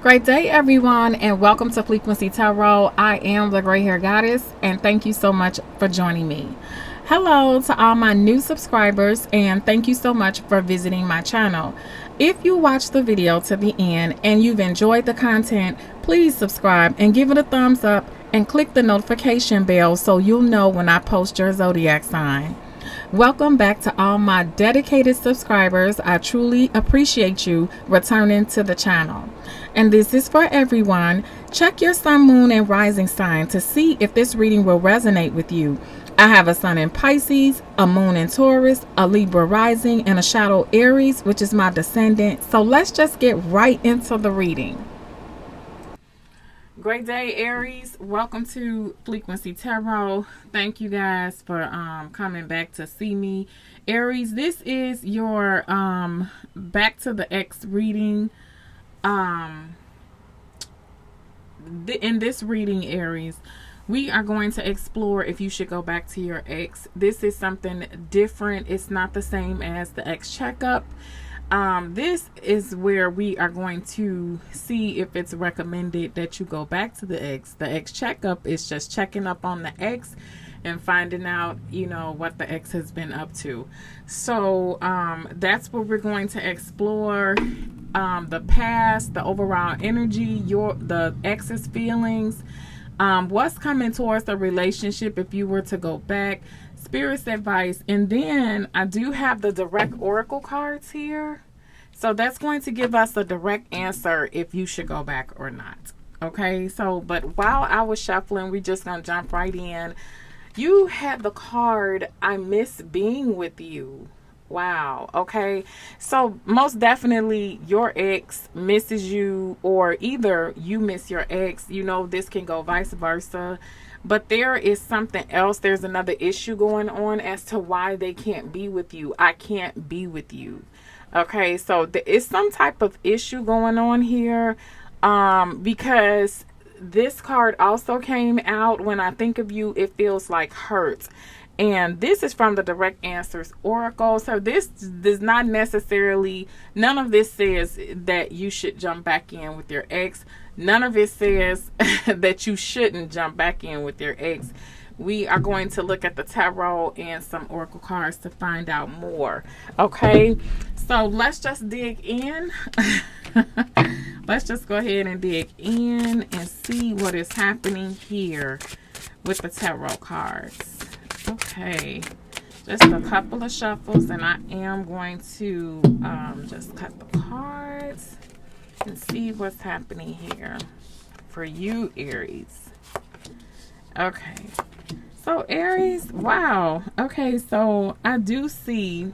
Great day, everyone, and welcome to Frequency Tarot. I am the Gray Hair Goddess, and thank you so much for joining me. Hello to all my new subscribers, and thank you so much for visiting my channel. If you watched the video to the end and you've enjoyed the content, please subscribe and give it a thumbs up and click the notification bell so you'll know when I post your zodiac sign. Welcome back to all my dedicated subscribers. I truly appreciate you returning to the channel. And this is for everyone. Check your sun, moon, and rising sign to see if this reading will resonate with you. I have a sun in Pisces, a moon in Taurus, a Libra rising, and a shadow Aries, which is my descendant. So let's just get right into the reading. Great day, Aries. Welcome to Frequency Tarot. Thank you guys for coming back to see me. Aries, this is your back to the ex reading. In this reading, Aries, we are going to explore if you should go back to your ex. This is something different. It's not the same as the ex checkup. This is where we are going to see if it's recommended that you go back to the ex. The ex checkup is just checking up on the ex and finding out, you know, what the ex has been up to. So that's what we're going to explore. The past, the overall energy, the ex's feelings, what's coming towards the relationship if you were to go back, Spirit's advice, and then I do have the direct oracle cards here. So that's going to give us a direct answer if you should go back or not. Okay, so but while I was shuffling, we're just going to jump right in. You had the card, I miss being with you. Wow. Okay. So most definitely your ex misses you, or either you miss your ex. You know, this can go vice versa. But there is something else. There's another issue going on as to why they can't be with you. I can't be with you. Okay. So there is some type of issue going on here. Because this card also came out. When I think of you, it feels like hurt. And this is from the Direct Answers Oracle. So this does not necessarily, none of this says that you should jump back in with your ex. None of it says that you shouldn't jump back in with your ex. We are going to look at the tarot and some oracle cards to find out more. Okay, so let's just dig in. Let's just go ahead and dig in and see what is happening here with the tarot cards. Okay, just a couple of shuffles, and I am going to just cut the cards and see what's happening here for you, Aries. Okay, so Aries, wow. Okay, so I do see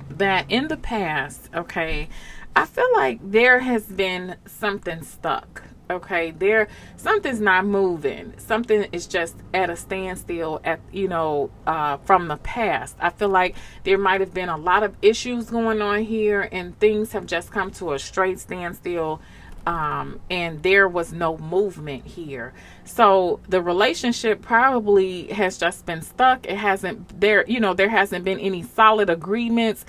that in the past, okay, I feel like there has been something stuck. Okay, something's not moving. Something is just at a standstill at, from the past. I feel like there might have been a lot of issues going on here, and things have just come to a straight standstill. And there was no movement here. So the relationship probably has just been stuck. It hasn't there hasn't been any solid agreements.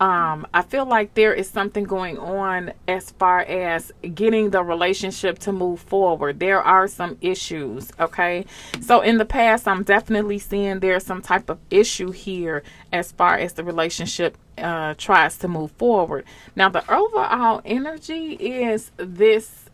I feel like there is something going on as far as getting the relationship to move forward. There are some issues. Okay. So in the past, I'm definitely seeing there's some type of issue here as far as the relationship tries to move forward. Now, the overall energy is this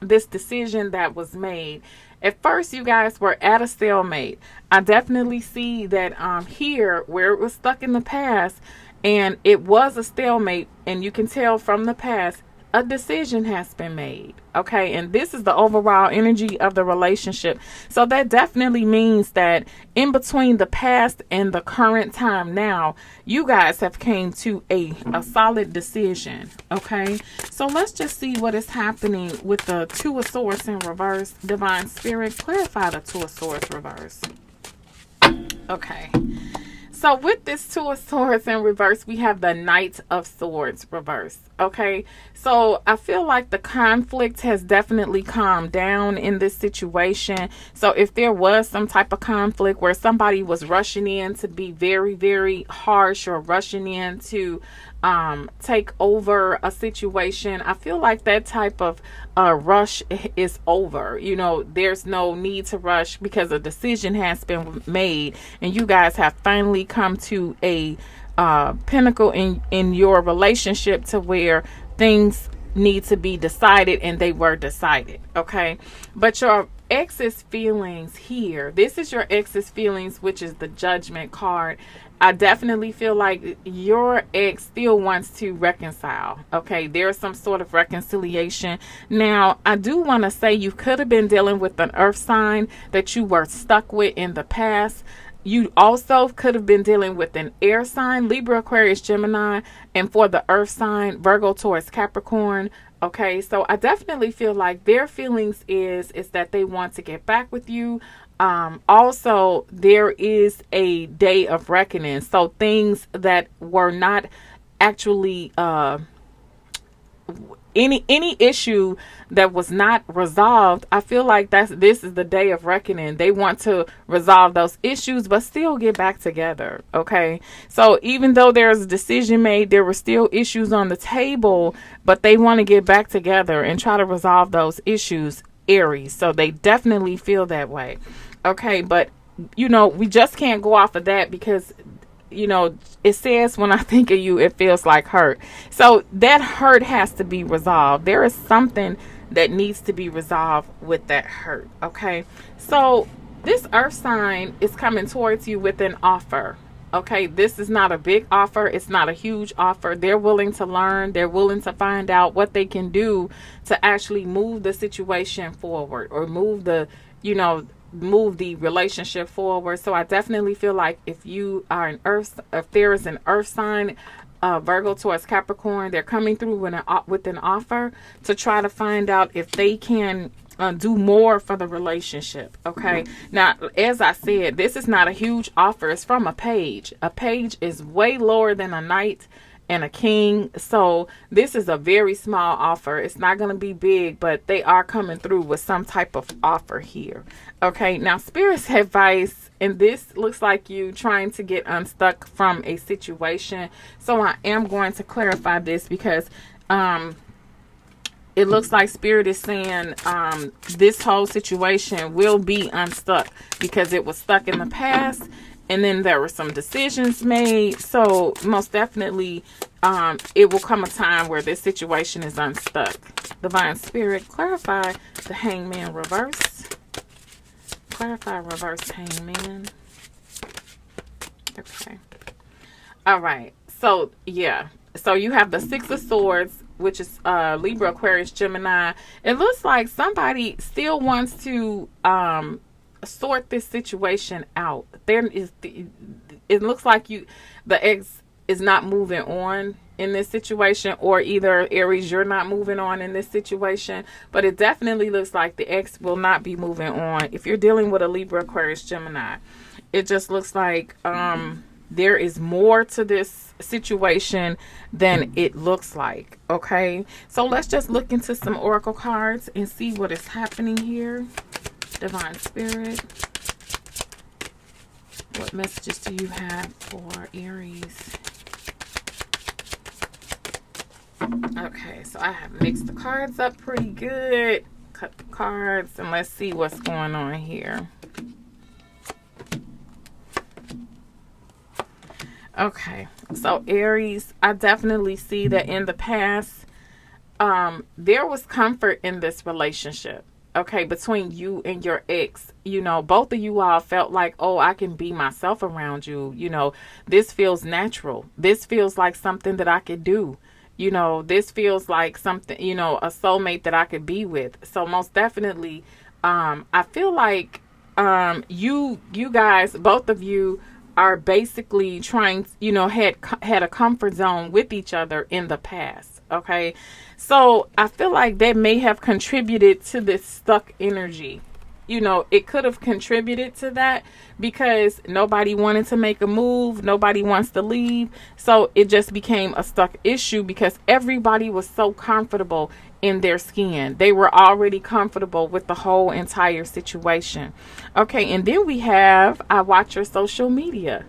decision that was made. At first, you guys were at a stalemate. I definitely see that here, where it was stuck in the past, and it was a stalemate, and you can tell from the past, a decision has been made. Okay, and this is the overall energy of the relationship. So that definitely means that in between the past and the current time now, you guys have came to a solid decision. Okay, so let's just see what is happening with the Two of Swords in reverse. Divine Spirit, clarify the Two of Swords reverse. Okay. So with this Two of Swords in reverse, we have the Knight of Swords reverse. Okay, so I feel like the conflict has definitely calmed down in this situation. So if there was some type of conflict where somebody was rushing in to be very, very harsh, or rushing in to take over a situation, I feel like that type of rush is over. You know, there's no need to rush because a decision has been made, and you guys have finally come to a pinnacle in your relationship to where things need to be decided, and they were decided. Okay, but your ex's feelings here, this is your ex's feelings, which is the Judgment card. I definitely feel like your ex still wants to reconcile. Okay, there's some sort of reconciliation. Now, I do want to say you could have been dealing with an earth sign that you were stuck with in the past. You also could have been dealing with an air sign, Libra, Aquarius, Gemini, and for the earth sign, Virgo, Taurus, Capricorn. Okay, so I definitely feel like their feelings is that they want to get back with you. Also, there is a day of reckoning. So things that were not actually any issue that was not resolved, I feel like this is the day of reckoning. They want to resolve those issues but still get back together. Okay, so even though there's a decision made, there were still issues on the table, but they want to get back together and try to resolve those issues, Aries. So they definitely feel that way. Okay, but you know, we just can't go off of that because, you know, it says when I think of you, it feels like hurt. So that hurt has to be resolved. There is something that needs to be resolved with that hurt. Okay, so this earth sign is coming towards you with an offer. Okay, this is not a big offer. It's not a huge offer. They're willing to learn. They're willing to find out what they can do to actually move the situation forward, or move the, you know, move the relationship forward. So I definitely feel like if you are an earth, if there is an earth sign, Virgo, Taurus, Capricorn, they're coming through with an offer to try to find out if they can do more for the relationship. Okay, now as I said, this is not a huge offer. It's from a page. A page is way lower than a knight and a king. So this is a very small offer. It's not going to be big, but they are coming through with some type of offer here. Okay, now Spirit's advice, and this looks like you trying to get unstuck from a situation. So I am going to clarify this because it looks like Spirit is saying this whole situation will be unstuck because it was stuck in the past, and then there were some decisions made. So most definitely it will come a time where this situation is unstuck. Divine Spirit, clarify the Hangman reverse. Clarify reverse Hangman. Okay. All right. So yeah. So you have the Six of Swords, which is Libra, Aquarius, Gemini. It looks like somebody still wants to sort this situation out. It looks like the ex is not moving on in this situation, or either Aries, you're not moving on in this situation, but it definitely looks like the ex will not be moving on. If you're dealing with a Libra, Aquarius, Gemini, it just looks like there is more to this situation than it looks like. Okay, so let's just look into some oracle cards and see what is happening here. Divine Spirit, what messages do you have for Aries? Okay, so I have mixed the cards up pretty good. Cut the cards and let's see what's going on here. Okay, so Aries, I definitely see that in the past, there was comfort in this relationship. Okay, between you and your ex, you know, both of you all felt like, oh, I can be myself around you. You know, this feels natural. This feels like something that I could do. You know, this feels like something, you know, a soulmate that I could be with. So most definitely, I feel like you guys, both of you are basically trying, you know, had a comfort zone with each other in the past. Okay, so I feel like that may have contributed to this stuck energy. it could have contributed to that, because nobody wanted to make a move. Nobody wants to leave. So it just became a stuck issue because everybody was so comfortable in their skin. They were already comfortable with the whole entire situation. Okay. And then we have, I watch your social media.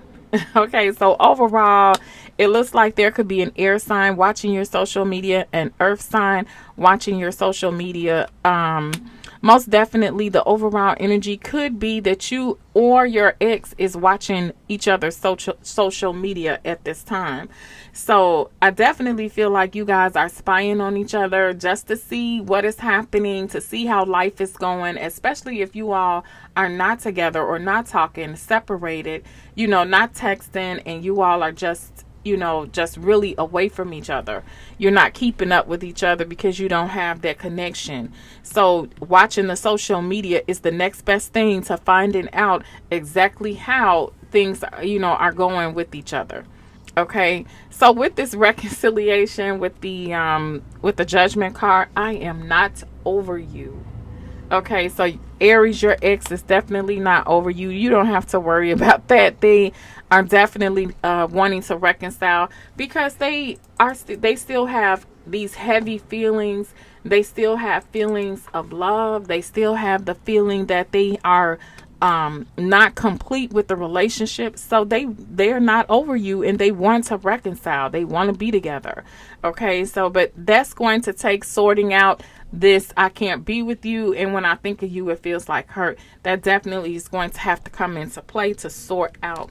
Okay. So overall, it looks like there could be an air sign watching your social media, an earth sign watching your social media. Most definitely the overall energy could be that you or your ex is watching each other's social media at this time. So I definitely feel like you guys are spying on each other just to see what is happening, to see how life is going, especially if you all are not together or not talking, separated, not texting, and you all are just really away from each other. You're not keeping up with each other because you don't have that connection. So watching the social media is the next best thing to finding out exactly how things, are going with each other. Okay. So with this reconciliation with the Judgment card, I am not over you. Okay, so Aries, your ex is definitely not over you. You don't have to worry about that. They are definitely wanting to reconcile because they still have these heavy feelings. They still have feelings of love. They still have the feeling that they are not complete with the relationship. So they're not over you and they want to reconcile. They want to be together. Okay, so but that's going to take sorting out this I can't be with you, and when I think of you it feels like hurt. That definitely is going to have to come into play to sort out.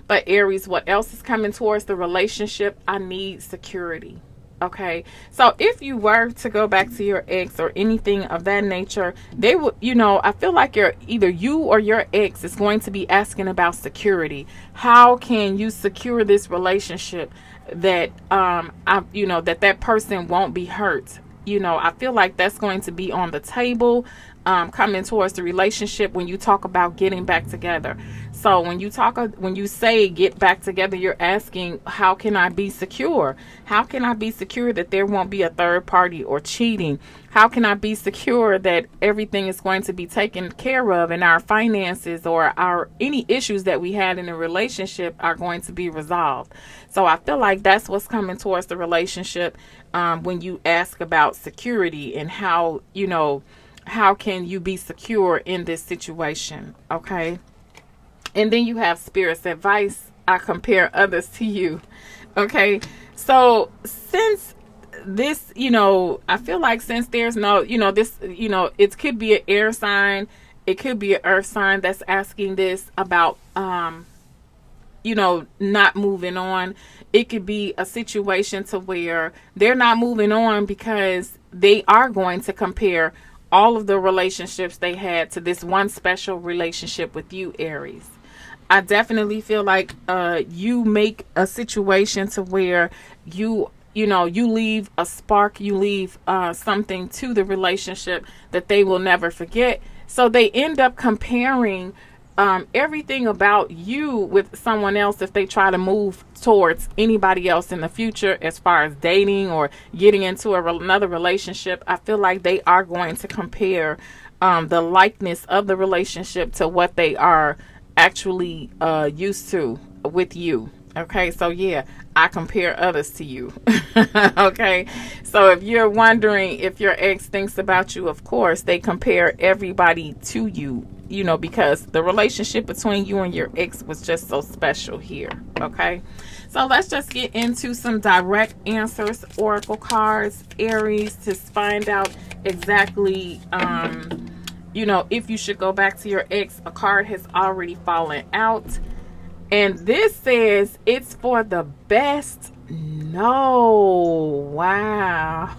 But Aries, what else is coming towards the relationship? I need security. Okay, so if you were to go back to your ex or anything of that nature, they would, I feel like either you or your ex is going to be asking about security. How can you secure this relationship that that person won't be hurt? I feel like that's going to be on the table coming towards the relationship when you talk about getting back together. So when you say get back together, you're asking, how can I be secure? How can I be secure that there won't be a third party or cheating? How can I be secure that everything is going to be taken care of and our finances or any issues that we had in a relationship are going to be resolved? So I feel like that's what's coming towards the relationship when you ask about security and how can you be secure in this situation? Okay. And then you have Spirit's advice. I compare others to you. Okay. So since this, I feel like since there's no, it could be an air sign. It could be an earth sign that's asking this about, not moving on. It could be a situation to where they're not moving on because they are going to compare all of the relationships they had to this one special relationship with you, Aries. I definitely feel like you make a situation to where you leave a spark, you leave something to the relationship that they will never forget. So they end up comparing everything about you with someone else if they try to move towards anybody else in the future as far as dating or getting into another relationship. I feel like they are going to compare the likeness of the relationship to what they are actually used to with you. Okay, so yeah, I compare others to you. Okay, so if you're wondering if your ex thinks about you, of course they compare everybody to you, because the relationship between you and your ex was just so special here. Okay, so let's just get into some direct answers, oracle cards, Aries, to find out exactly if you should go back to your ex. A card has already fallen out. And this says it's for the best. No. Wow.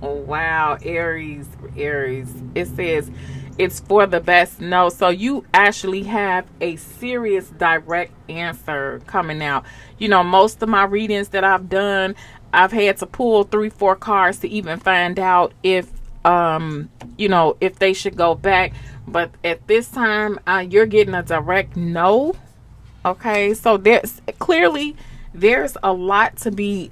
Wow. Aries. It says it's for the best. No. So you actually have a serious direct answer coming out. Most of my readings that I've done, I've had to pull 3-4 cards to even find out if they should go back. But at this time, you're getting a direct no. Okay, so there's a lot to be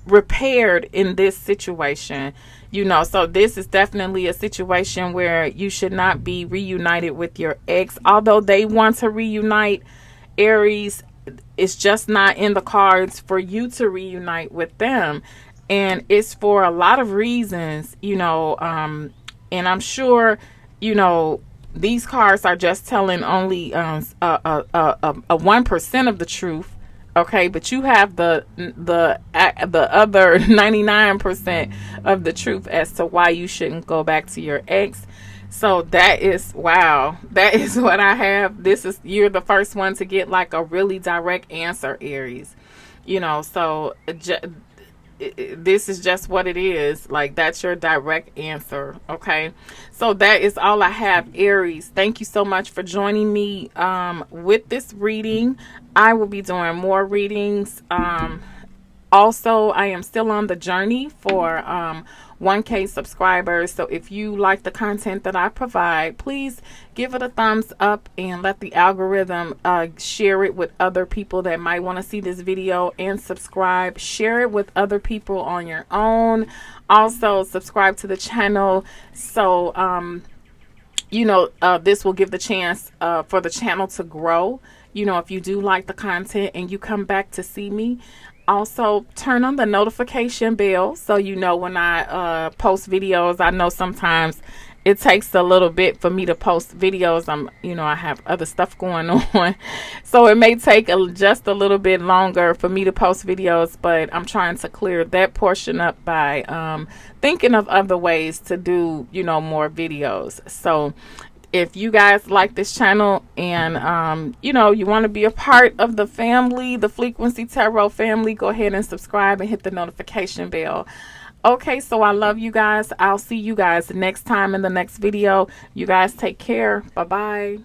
repaired in this situation. You know, so this is definitely a situation where you should not be reunited with your ex. Although they want to reunite, Aries, it's just not in the cards for you to reunite with them. And it's for a lot of reasons, you know, and I'm sure, you know, these cards are just telling only a 1% of the truth. Okay, but you have the other 99% of the truth as to why you shouldn't go back to your ex. So that is, wow, that is what I have. You're the first one to get like a really direct answer, Aries. You know, so this is just what it is. Like, that's your direct answer. Okay, so that is all I have, Aries. Thank you so much for joining me with this reading. I will be doing more readings. Also, I am still on the journey for 1K subscribers. So if you like the content that I provide, please give it a thumbs up and let the algorithm share it with other people that might want to see this video, and subscribe. Share it with other people on your own. Also, subscribe to the channel. So, you know, this will give the chance for the channel to grow. You know, if you do like the content and you come back to see me. Also, turn on the notification bell so you know when I post videos. I know sometimes it takes a little bit for me to post videos. I have other stuff going on, so it may take just a little bit longer for me to post videos, but I'm trying to clear that portion up by thinking of other ways to do, you know, more videos. So if you guys like this channel and you know, you want to be a part of the family, the Frequency Tarot family, go ahead and subscribe and hit the notification bell. Okay, so I love you guys. I'll see you guys next time in the next video. You guys take care. Bye bye.